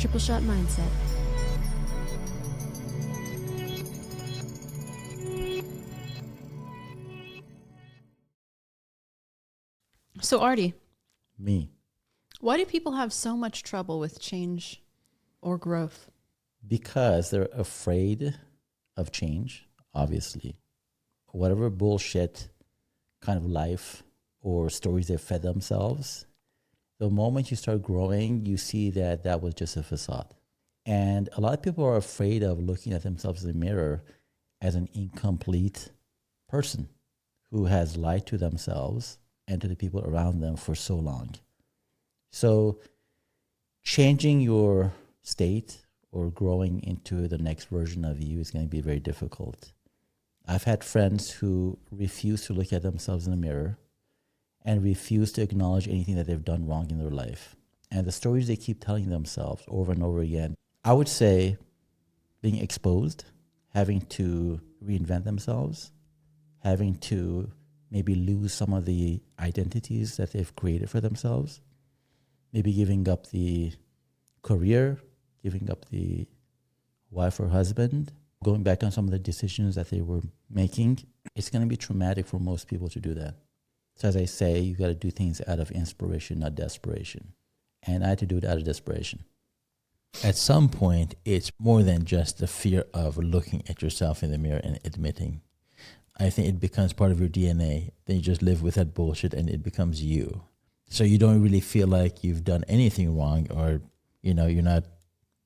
Triple Shot Mindset. So Artie, Me. why do people have so much trouble with change or growth? Because they're afraid of change, obviously. Whatever bullshit kind of life or stories they've fed themselves, the moment you start growing, you see that that was just a facade. And a lot of people are afraid of looking at themselves in the mirror as an incomplete person who has lied to themselves and to the people around them for so long. So changing your state or growing into the next version of you is going to be very difficult. I've had friends who refuse to look at themselves in the mirror and refuse to acknowledge anything that they've done wrong in their life. And the stories they keep telling themselves over and over again, I would say being exposed, having to reinvent themselves, having to maybe lose some of the identities that they've created for themselves, maybe giving up the career, giving up the wife or husband, going back on some of the decisions that they were making. It's going to be traumatic for most people to do that. So as I say, you got to do things out of inspiration, not desperation. And I had to do it out of desperation. At some point, it's more than just the fear of looking at yourself in the mirror and admitting. I think it becomes part of your DNA. Then you just live with that bullshit and it becomes you. So you don't really feel like you've done anything wrong or, you're not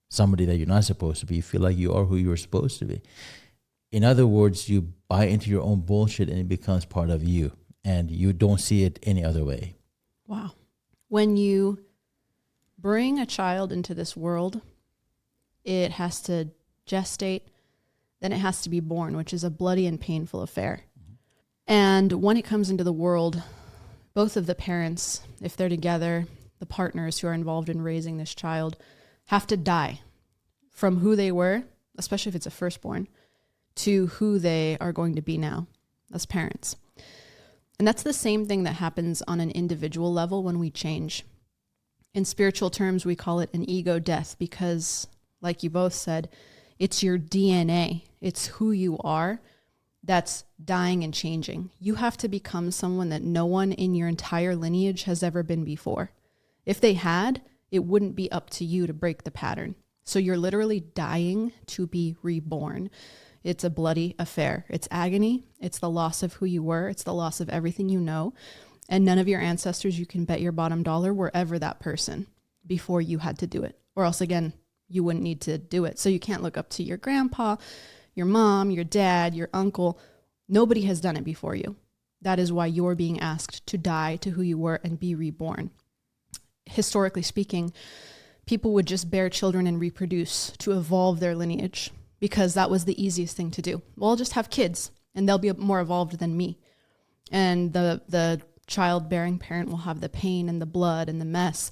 somebody that you're not supposed to be. You feel like you are who you're supposed to be. In other words, you buy into your own bullshit and it becomes part of you and you don't see it any other way. Wow. When you bring a child into this world, it has to gestate, then it has to be born, which is a bloody and painful affair. And when it comes into the world, both of the parents, if they're together, the partners who are involved in raising this child, have to die from who they were, especially if it's a firstborn, to who they are going to be now as parents. And that's the same thing that happens on an individual level when we change. In spiritual terms, we call it an ego death because, like you both said, it's your DNA. It's who you are that's dying and changing. You have to become someone that no one in your entire lineage has ever been before. If they had, it wouldn't be up to you to break the pattern. So you're literally dying to be reborn. It's a bloody affair. It's agony. It's the loss of who you were. It's the loss of everything you know. And none of your ancestors, you can bet your bottom dollar, were ever that person before you had to do it. Or else, again, you wouldn't need to do it. So you can't look up to your grandpa, your mom, your dad, your uncle. Nobody has done it before you. That is why you're being asked to die to who you were and be reborn. Historically speaking, people would just bear children and reproduce to evolve their lineage because that was the easiest thing to do. Well, I'll just have kids and they'll be more evolved than me. And the childbearing parent will have the pain and the blood and the mess.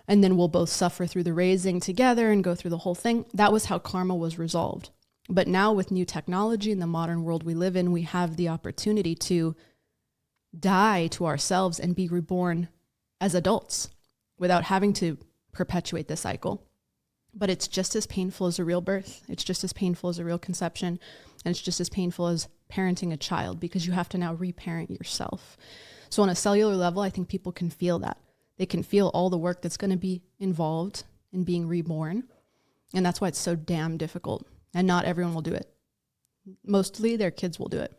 And then we'll both suffer through the raising together and go through the whole thing. That was how karma was resolved. But now with new technology in the modern world we live in, we have the opportunity to die to ourselves and be reborn as adults without having to perpetuate the cycle. But it's just as painful as a real birth. It's just as painful as a real conception. And it's just as painful as parenting a child because you have to now reparent yourself. So on a cellular level, I think people can feel that. They can feel all the work that's going to be involved in being reborn. And that's why it's so damn difficult. And not everyone will do it. Mostly their kids will do it.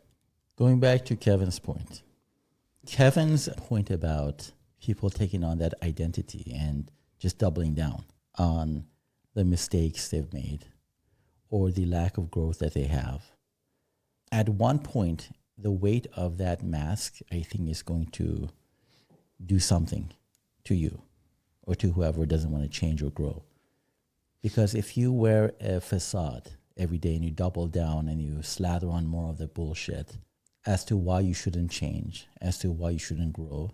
Going back to Kevin's point. Kevin's point about people taking on that identity and just doubling down on the mistakes they've made or the lack of growth that they have. At one point, the weight of that mask, I think, is going to do something to you or to whoever doesn't want to change or grow. Because if you wear a facade every day and you double down and you slather on more of the bullshit as to why you shouldn't change, as to why you shouldn't grow,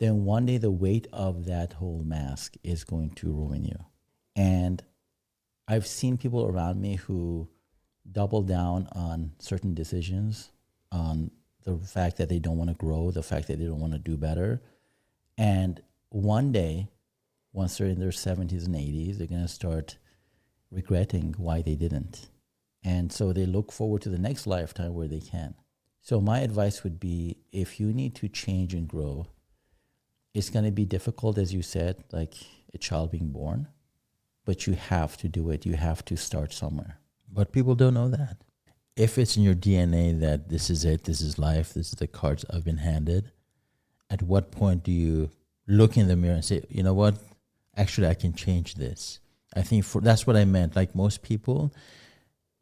then one day the weight of that whole mask is going to ruin you. And I've seen people around me who double down on certain decisions, on the fact that they don't want to grow, the fact that they don't want to do better. And one day, once they're in their 70s and 80s, they're going to start regretting why they didn't. And so they look forward to the next lifetime where they can. So my advice would be, if you need to change and grow, it's going to be difficult, as you said, like a child being born, but you have to do it. You have to start somewhere. But people don't know that. If it's in your DNA that this is it, this is life, this is the cards I've been handed, at what point do you look in the mirror and say, you know what, actually I can change this? I think that's what I meant. Like most people,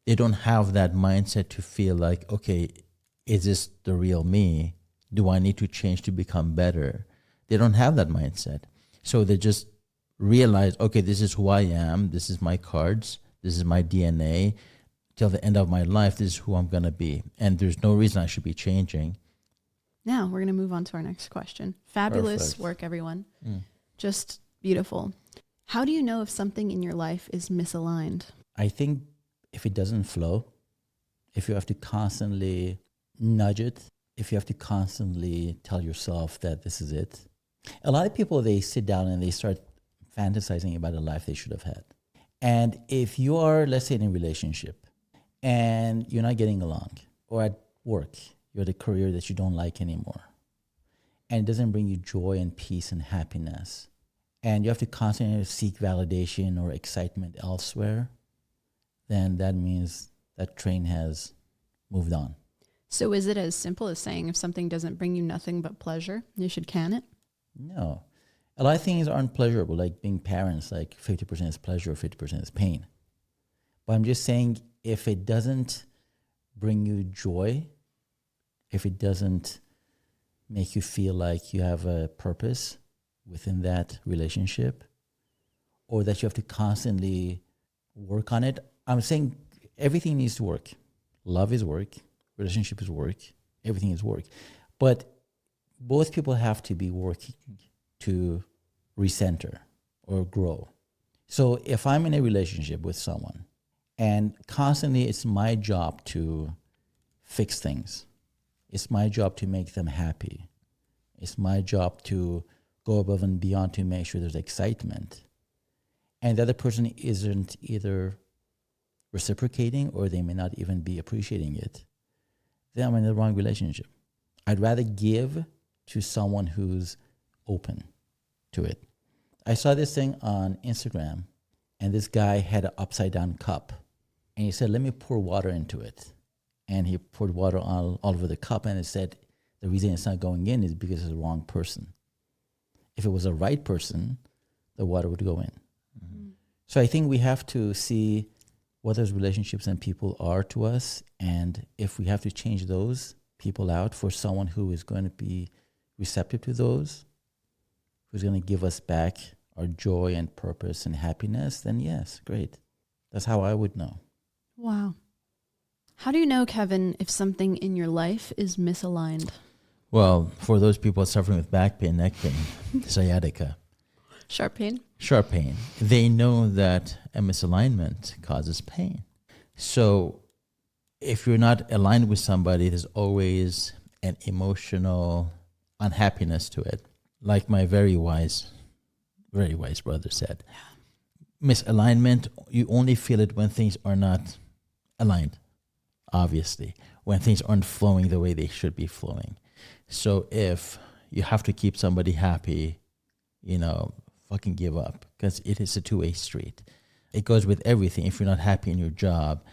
they don't have that mindset to feel like, okay, is this the real me? Do I need to change to become better? They don't have that mindset. So they just realize, okay, this is who I am. This is my cards. This is my DNA. Till the end of my life, this is who I'm going to be. And there's no reason I should be changing. Now we're going to move on to our next question. Fabulous Perfect. work, everyone. Just beautiful. How do you know if something in your life is misaligned? I think if it doesn't flow, if you have to constantly nudge it, if you have to constantly tell yourself that this is it. A lot of people, they sit down and they start fantasizing about the life they should have had. And if you are, let's say, in a relationship and you're not getting along, or at work, you're at a career that you don't like anymore, and it doesn't bring you joy and peace and happiness, and you have to constantly seek validation or excitement elsewhere, then that means that train has moved on. So is it as simple as saying if something doesn't bring you nothing but pleasure, you should can it? No. A lot of things aren't pleasurable, like being parents, like 50% is pleasure, 50% is pain. But I'm just saying, if it doesn't bring you joy, if it doesn't make you feel like you have a purpose within that relationship, or that you have to constantly work on it, I'm saying everything needs to work. Love is work, relationship is work, everything is work. But both people have to be working to recenter or grow. So if I'm in a relationship with someone and constantly it's my job to fix things, it's my job to make them happy, it's my job to go above and beyond to make sure there's excitement, and the other person isn't either reciprocating or they may not even be appreciating it, then I'm in the wrong relationship. I'd rather give to someone who's open to it. I saw this thing on Instagram, and this guy had an upside down cup, and he said, let me pour water into it. And he poured water all over the cup, and it said the reason it's not going in is because it's the wrong person. If it was the right person, the water would go in. Mm-hmm. So I think we have to see what those relationships and people are to us, and if we have to change those people out for someone who is going to be receptive to those, who's going to give us back our joy and purpose and happiness, then yes, great. That's how I would know. Wow. How do you know, Kevin, if something in your life is misaligned? Well, for those people suffering with back pain, neck pain, sciatica, Sharp pain? sharp pain, they know that a misalignment causes pain. So if you're not aligned with somebody, there's always an emotional unhappiness to it. Like my very wise brother said, misalignment, you only feel it when things are not aligned, obviously, when things aren't flowing the way they should be flowing. So if you have to keep somebody happy, fucking give up, because it is a two-way street. It goes with everything. If you're not happy in your job,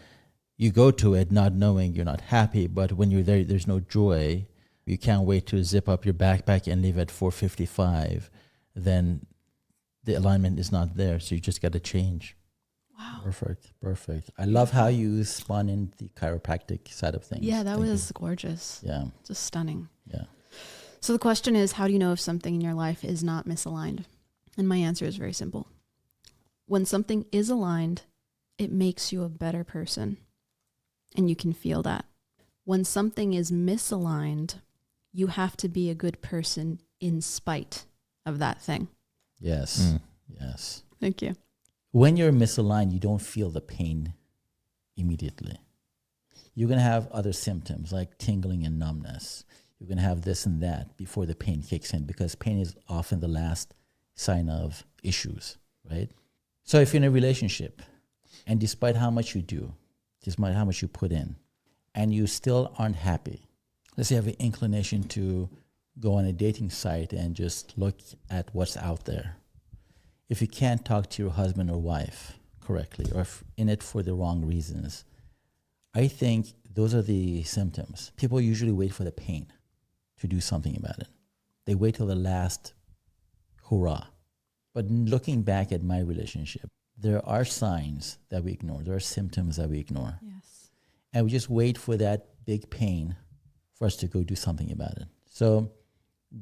you go to it not knowing you're not happy, but when you're there, there's no joy. You can't wait to zip up your backpack and leave at 4:55. Then the alignment is not there, so you just got to change. Wow. Perfect. I love how you spun in the chiropractic side of things. Yeah, that Thank was you. gorgeous. Yeah. Just stunning. Yeah. So the question is, how do you know if something in your life is not misaligned? And my answer is very simple. When something is aligned, it makes you a better person. And you can feel that. When something is misaligned, you have to be a good person in spite of that thing. Yes. Yes. Thank you. When you're misaligned, you don't feel the pain immediately. You're going to have other symptoms like tingling and numbness. You're going to have this and that before the pain kicks in, because pain is often the last sign of issues, right? So if you're in a relationship and despite how much you do, despite how much you put in, and you still aren't happy, let's say you have an inclination to go on a dating site and just look at what's out there. If you can't talk to your husband or wife correctly, or if in it for the wrong reasons, I think those are the symptoms. People usually wait for the pain to do something about it. They wait till the last hurrah. But looking back at my relationship, there are signs that we ignore. There are symptoms that we ignore. Yes. And we just wait for that big pain for us to go do something about it. So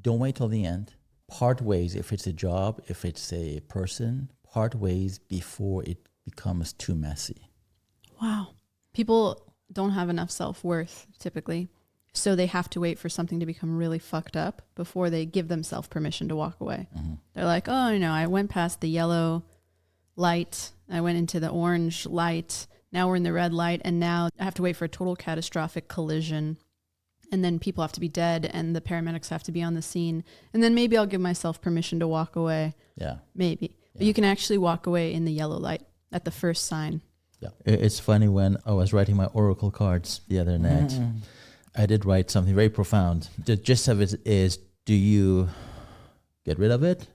don't wait till the end. Part ways, if it's a job, if it's a person, part ways before it becomes too messy. Wow. People don't have enough self-worth typically, so they have to wait for something to become really fucked up before they give themselves permission to walk away. Mm-hmm. They're like, oh, I went past the yellow light, I went into the orange light, now we're in the red light, and now I have to wait for a total catastrophic collision, and then people have to be dead, and the paramedics have to be on the scene, and then maybe I'll give myself permission to walk away. Yeah. Maybe. Yeah. But you can actually walk away in the yellow light at the first sign. Yeah. It's funny, when I was writing my oracle cards the other night, I did write something very profound. The gist of it is, do you get rid of it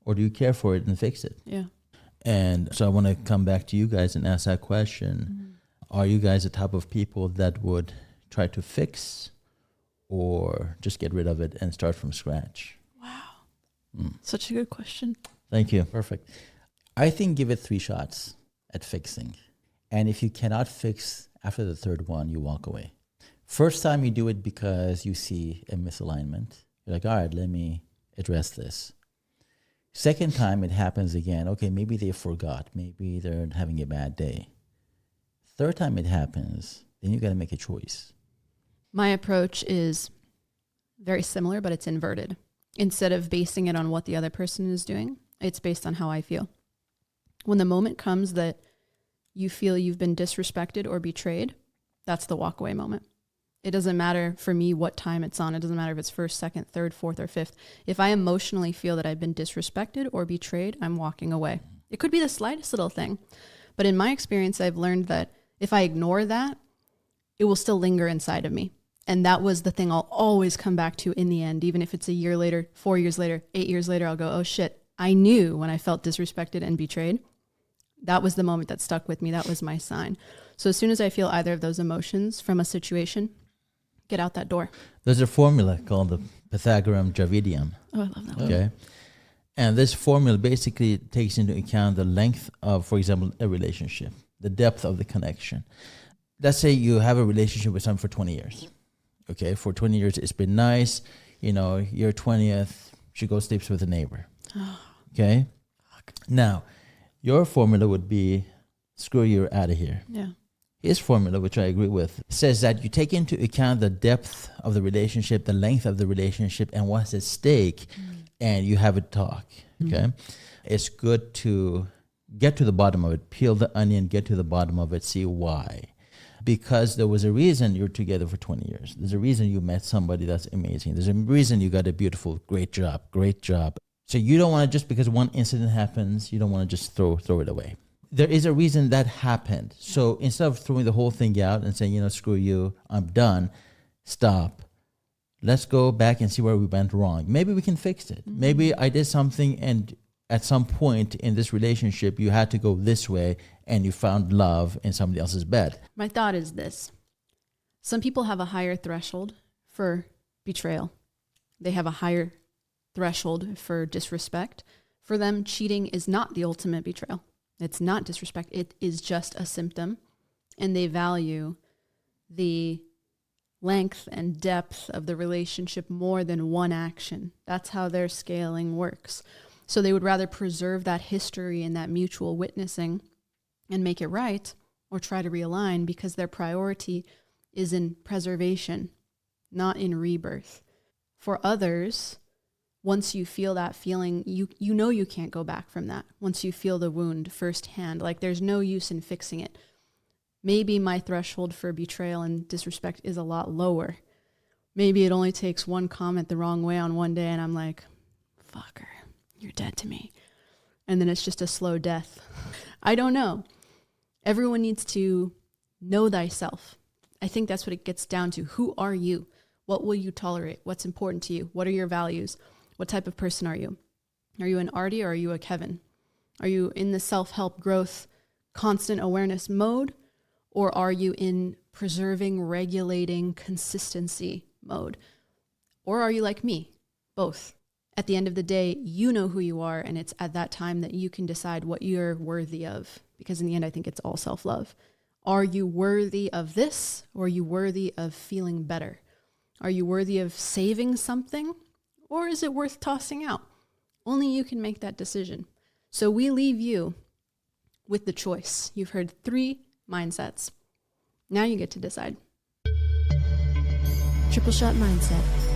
or do you care for it and fix it? Yeah. And so I want to come back to you guys and ask that question. Mm-hmm. Are you guys the type of people that would try to fix or just get rid of it and start from scratch? Wow. Such a good question. Thank you. Perfect. I think give it 3 shots at fixing. And if you cannot fix after the third one, you walk away. First time you do it because you see a misalignment. You're like, all right, let me address this. Second time it happens again. Okay, maybe they forgot. Maybe they're having a bad day. Third time it happens, then you got to make a choice. My approach is very similar, but it's inverted. Instead of basing it on what the other person is doing, it's based on how I feel. When the moment comes that you feel you've been disrespected or betrayed, that's the walkaway moment. It doesn't matter for me what time it's on. It doesn't matter if it's first, second, third, fourth, or fifth. If I emotionally feel that I've been disrespected or betrayed, I'm walking away. It could be the slightest little thing. But in my experience, I've learned that if I ignore that, it will still linger inside of me. And that was the thing I'll always come back to in the end. Even if it's a year later, 4 years later, 8 years later, I'll go, oh shit, I knew when I felt disrespected and betrayed. That was the moment that stuck with me. That was my sign. So as soon as I feel either of those emotions from a situation, get out that door. There's a formula called the Pythagorean Dravidium. Oh, I love that one. Okay. And this formula basically takes into account the length of, for example, a relationship, the depth of the connection. Let's say you have a relationship with someone for 20 years. Okay. For 20 years, it's been nice. Your 20th, she goes sleeps with a neighbor. Okay. Now, your formula would be, screw you, you're out of here. Yeah. His formula, which I agree with, says that you take into account the depth of the relationship, the length of the relationship, and what's at stake, and you have a talk. Okay, it's good to get to the bottom of it, peel the onion, get to the bottom of it, see why. Because there was a reason you're together for 20 years. There's a reason you met somebody that's amazing. There's a reason you got a beautiful, great job. So you don't want to, just because one incident happens, you don't want to just throw it away. There is a reason that happened. So instead of throwing the whole thing out and saying, screw you, I'm done, stop. Let's go back and see where we went wrong. Maybe we can fix it. Mm-hmm. Maybe I did something and at some point in this relationship, you had to go this way and you found love in somebody else's bed. My thought is this. Some people have a higher threshold for betrayal. They have a higher threshold for disrespect. For them, cheating is not the ultimate betrayal. It's not disrespect. It is just a symptom. And they value the length and depth of the relationship more than one action. That's how their scaling works. So they would rather preserve that history and that mutual witnessing and make it right, or try to realign, because their priority is in preservation, not in rebirth. For others, once you feel that feeling, you know you can't go back from that. Once you feel the wound firsthand, like there's no use in fixing it. Maybe my threshold for betrayal and disrespect is a lot lower. Maybe it only takes one comment the wrong way on one day and I'm like, fucker. you're dead to me. And then it's just a slow death. I don't know. Everyone needs to know thyself. I think that's what it gets down to. Who are you? What will you tolerate? What's important to you? What are your values? What type of person are you? Are you an Artie or are you a Kevin? Are you in the self-help growth, constant awareness mode? Or are you in preserving, regulating, consistency mode? Or are you like me? Both. At the end of the day, you know who you are, and it's at that time that you can decide what you're worthy of. Because in the end, I think it's all self-love. Are you worthy of this, or are you worthy of feeling better? Are you worthy of saving something, or is it worth tossing out? Only you can make that decision. So we leave you with the choice. You've heard 3 mindsets. Now you get to decide. Triple Shot Mindset.